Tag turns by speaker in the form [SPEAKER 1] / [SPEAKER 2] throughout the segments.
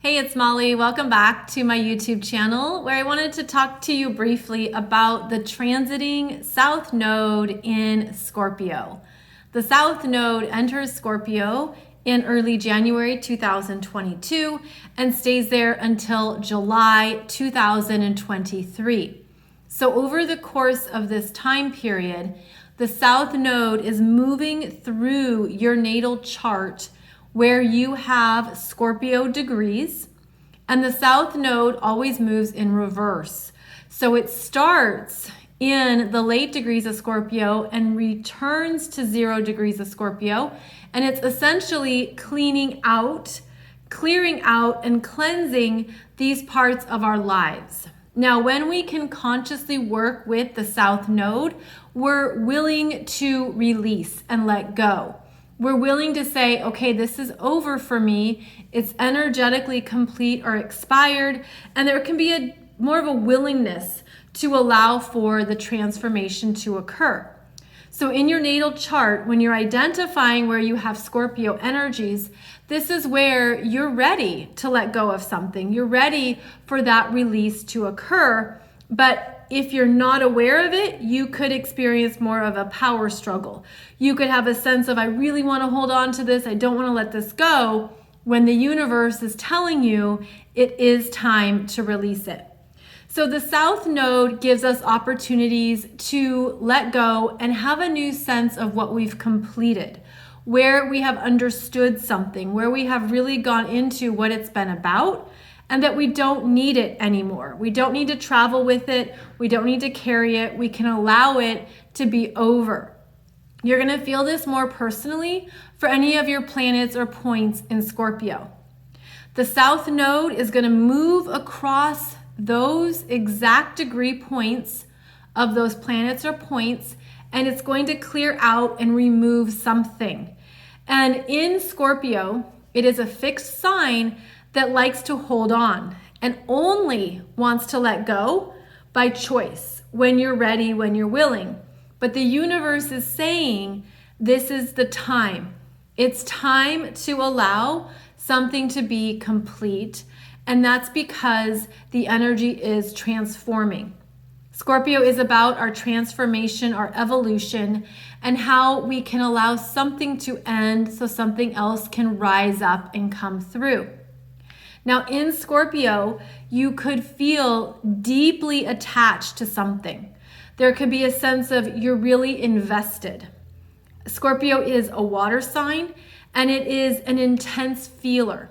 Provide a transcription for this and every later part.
[SPEAKER 1] Hey, it's Molly. Welcome back to my YouTube channel where I wanted to talk to you briefly about the transiting South Node in Scorpio. The South Node enters Scorpio in early January 2022 and stays there until July 2023. So over the course of this time period, the South Node is moving through your natal chart where you have Scorpio degrees, and the South Node always moves in reverse. So it starts in the late degrees of Scorpio and returns to 0 degrees of Scorpio, and it's essentially clearing out and cleansing these parts of our lives. Now, when we can consciously work with the South Node, we're willing to release and let go. We're willing to say, okay, this is over for me. It's energetically complete or expired. And there can be more of a willingness to allow for the transformation to occur. So in your natal chart, when you're identifying where you have Scorpio energies, this is where you're ready to let go of something. You're ready for that release to occur. But if you're not aware of it, you could experience more of a power struggle. You could have a sense of, I really want to hold on to this. I don't want to let this go, when the universe is telling you it is time to release it. So the South Node gives us opportunities to let go and have a new sense of what we've completed, where we have understood something, where we have really gone into what it's been about, and that we don't need it anymore. We don't need to travel with it. We don't need to carry it. We can allow it to be over. You're gonna feel this more personally for any of your planets or points in Scorpio. The South Node is gonna move across those exact degree points of those planets or points, and it's going to clear out and remove something. And in Scorpio, it is a fixed sign that likes to hold on and only wants to let go by choice, when you're ready, when you're willing. But the universe is saying, this is the time. It's time to allow something to be complete. And that's because the energy is transforming. Scorpio is about our transformation, our evolution, and how we can allow something to end so something else can rise up and come through. Now in Scorpio, you could feel deeply attached to something. There could be a sense of you're really invested. Scorpio is a water sign, and it is an intense feeler.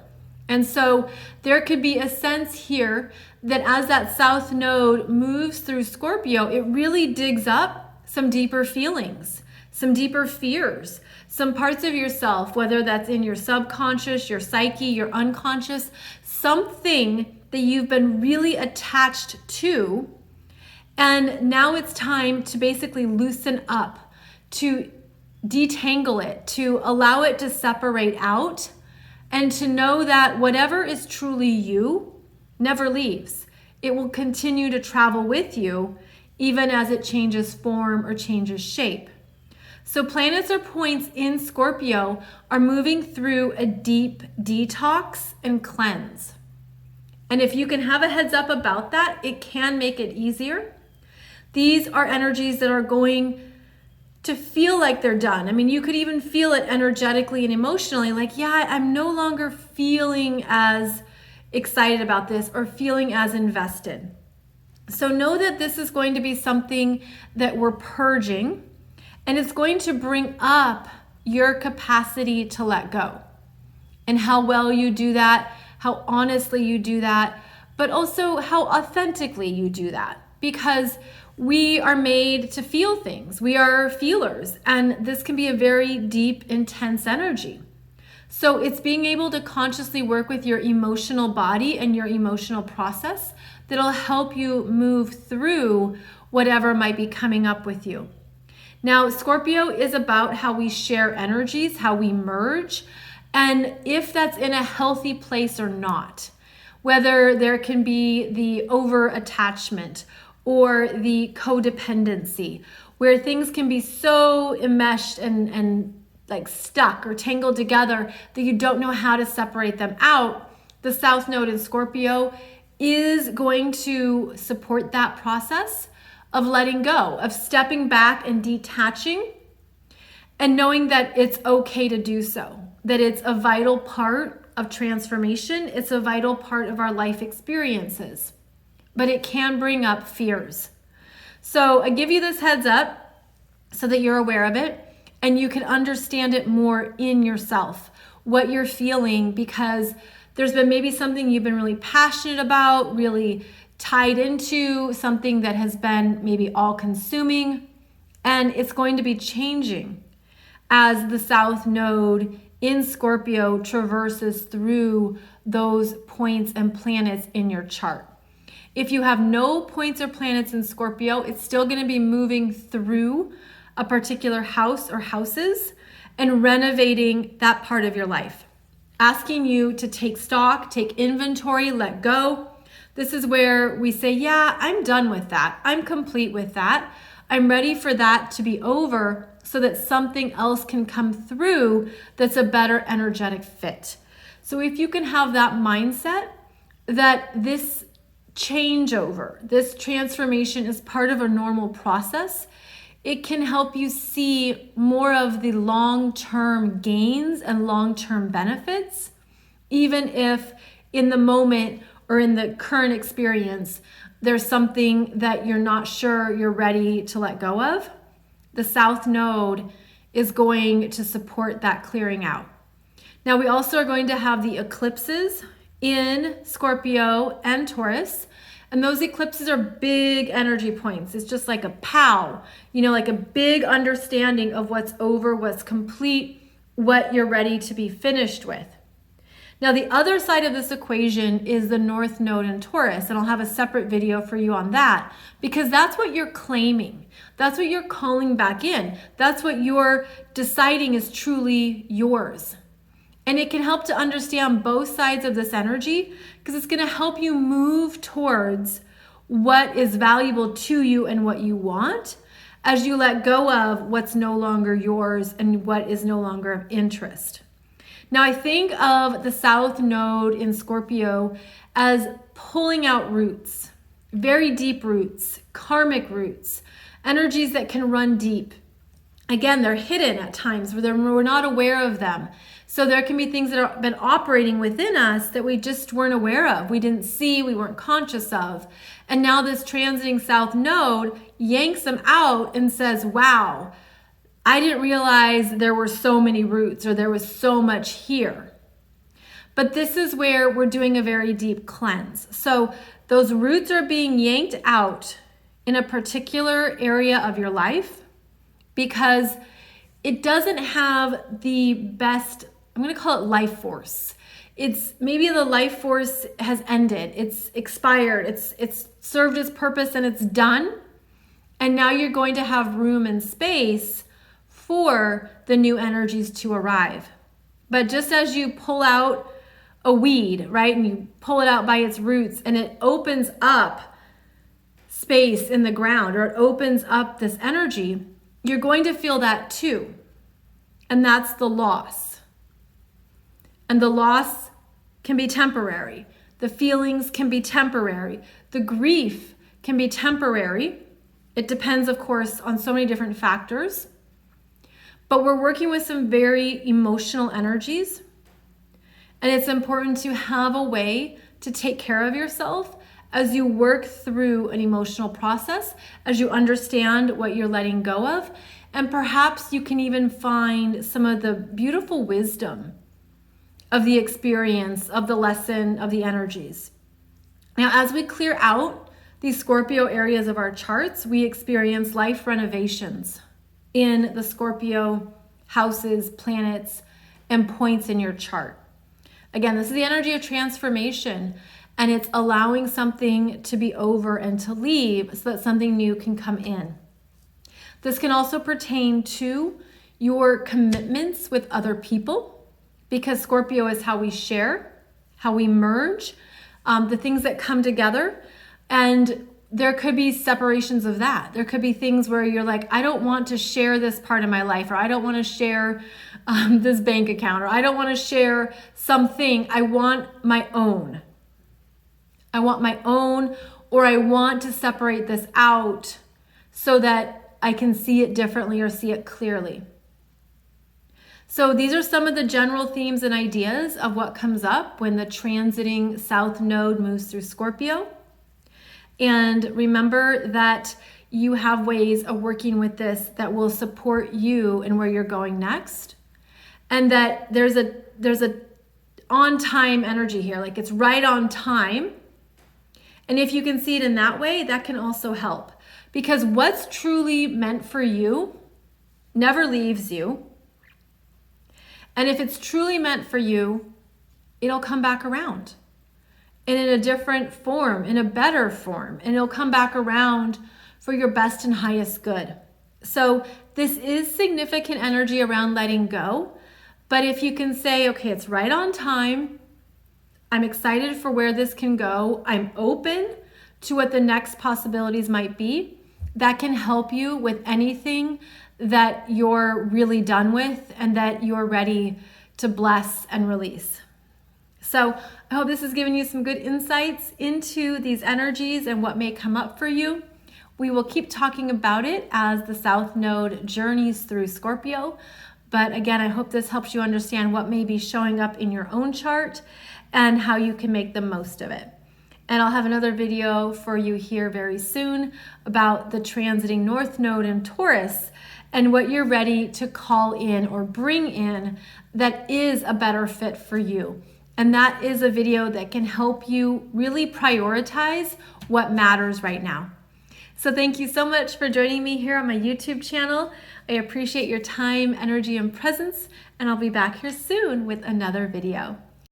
[SPEAKER 1] And so there could be a sense here that as that South Node moves through Scorpio, it really digs up some deeper feelings, some deeper fears, some parts of yourself, whether that's in your subconscious, your psyche, your unconscious, something that you've been really attached to. And now it's time to basically loosen up, to detangle it, to allow it to separate out, and to know that whatever is truly you never leaves. It will continue to travel with you, even as it changes form or changes shape. So planets or points in Scorpio are moving through a deep detox and cleanse. And if you can have a heads up about that, it can make it easier. These are energies that are going to feel like they're done. I mean, you could even feel it energetically and emotionally, like, yeah, I'm no longer feeling as excited about this or feeling as invested. So know that this is going to be something that we're purging, and it's going to bring up your capacity to let go, and how well you do that, how honestly you do that, but also how authentically you do that, because we are made to feel things. We are feelers, and this can be a very deep, intense energy. So it's being able to consciously work with your emotional body and your emotional process that'll help you move through whatever might be coming up with you. Now, Scorpio is about how we share energies, how we merge, and if that's in a healthy place or not. Whether there can be the over-attachment or the codependency, where things can be so enmeshed and like stuck or tangled together that you don't know how to separate them out. the South Node in Scorpio is going to support that process of letting go, of stepping back and detaching, and knowing that it's okay to do so, that it's a vital part of transformation. It's a vital part of our life experiences, but it can bring up fears. So I give you this heads up so that you're aware of it and you can understand it more in yourself, what you're feeling, because there's been maybe something you've been really passionate about, really tied into, something that has been maybe all consuming, and it's going to be changing as the South Node in Scorpio traverses through those points and planets in your chart. If you have no points or planets in Scorpio, it's still going to be moving through a particular house or houses and renovating that part of your life, asking you to take stock, take inventory, let go. This is where we say, yeah, I'm done with that. I'm complete with that. I'm ready for that to be over so that something else can come through that's a better energetic fit. So if you can have that mindset that this changeover, this transformation is part of a normal process, it can help you see more of the long-term gains and long-term benefits, even if in the moment or in the current experience, there's something that you're not sure you're ready to let go of. The South Node is going to support that clearing out. Now, we also are going to have the eclipses in Scorpio and Taurus. And those eclipses are big energy points. It's just like a pow, like a big understanding of what's over, what's complete, what you're ready to be finished with. Now, the other side of this equation is the North Node in Taurus, and I'll have a separate video for you on that, because that's what you're claiming. That's what you're calling back in. That's what you're deciding is truly yours. And it can help to understand both sides of this energy, because it's going to help you move towards what is valuable to you and what you want as you let go of what's no longer yours and what is no longer of interest. Now, I think of the South Node in Scorpio as pulling out roots, very deep roots, karmic roots, energies that can run deep. Again, they're hidden at times where we're not aware of them. So there can be things that have been operating within us that we just weren't aware of. We didn't see, we weren't conscious of. And now this transiting South Node yanks them out and says, wow, I didn't realize there were so many roots or there was so much here. But this is where we're doing a very deep cleanse. So those roots are being yanked out in a particular area of your life because it doesn't have the best, I'm going to call it life force. It's maybe the life force has ended. It's expired. It's served its purpose and it's done. And now you're going to have room and space for the new energies to arrive. But just as you pull out a weed, right, and you pull it out by its roots and it opens up space in the ground or it opens up this energy, you're going to feel that too. And that's the loss. And the loss can be temporary. The feelings can be temporary. The grief can be temporary. It depends, of course, on so many different factors. But we're working with some very emotional energies. And it's important to have a way to take care of yourself as you work through an emotional process, as you understand what you're letting go of. And perhaps you can even find some of the beautiful wisdom of the experience, of the lesson, of the energies. Now, as we clear out these Scorpio areas of our charts, we experience life renovations in the Scorpio houses, planets, and points in your chart. Again, this is the energy of transformation, and it's allowing something to be over and to leave so that something new can come in. This can also pertain to your commitments with other people, because Scorpio is how we share, how we merge, the things that come together. And there could be separations of that. There could be things where you're like, I don't want to share this part of my life, or I don't want to share this bank account, or I don't want to share something. I want my own. I want my own, or I want to separate this out so that I can see it differently or see it clearly. So these are some of the general themes and ideas of what comes up when the transiting South Node moves through Scorpio. And remember that you have ways of working with this that will support you in where you're going next. And that there's a on time energy here, like it's right on time. And if you can see it in that way, that can also help. Because what's truly meant for you never leaves you. And if it's truly meant for you, it'll come back around. And in a different form, in a better form, and it'll come back around for your best and highest good. So this is significant energy around letting go, but if you can say, okay, it's right on time, I'm excited for where this can go, I'm open to what the next possibilities might be, that can help you with anything that you're really done with and that you're ready to bless and release. So I hope this has given you some good insights into these energies and what may come up for you. We will keep talking about it as the South Node journeys through Scorpio. But again, I hope this helps you understand what may be showing up in your own chart and how you can make the most of it. And I'll have another video for you here very soon about the transiting North Node in Taurus and what you're ready to call in or bring in that is a better fit for you. And that is a video that can help you really prioritize what matters right now. So thank you so much for joining me here on my YouTube channel. I appreciate your time, energy, and presence, and I'll be back here soon with another video.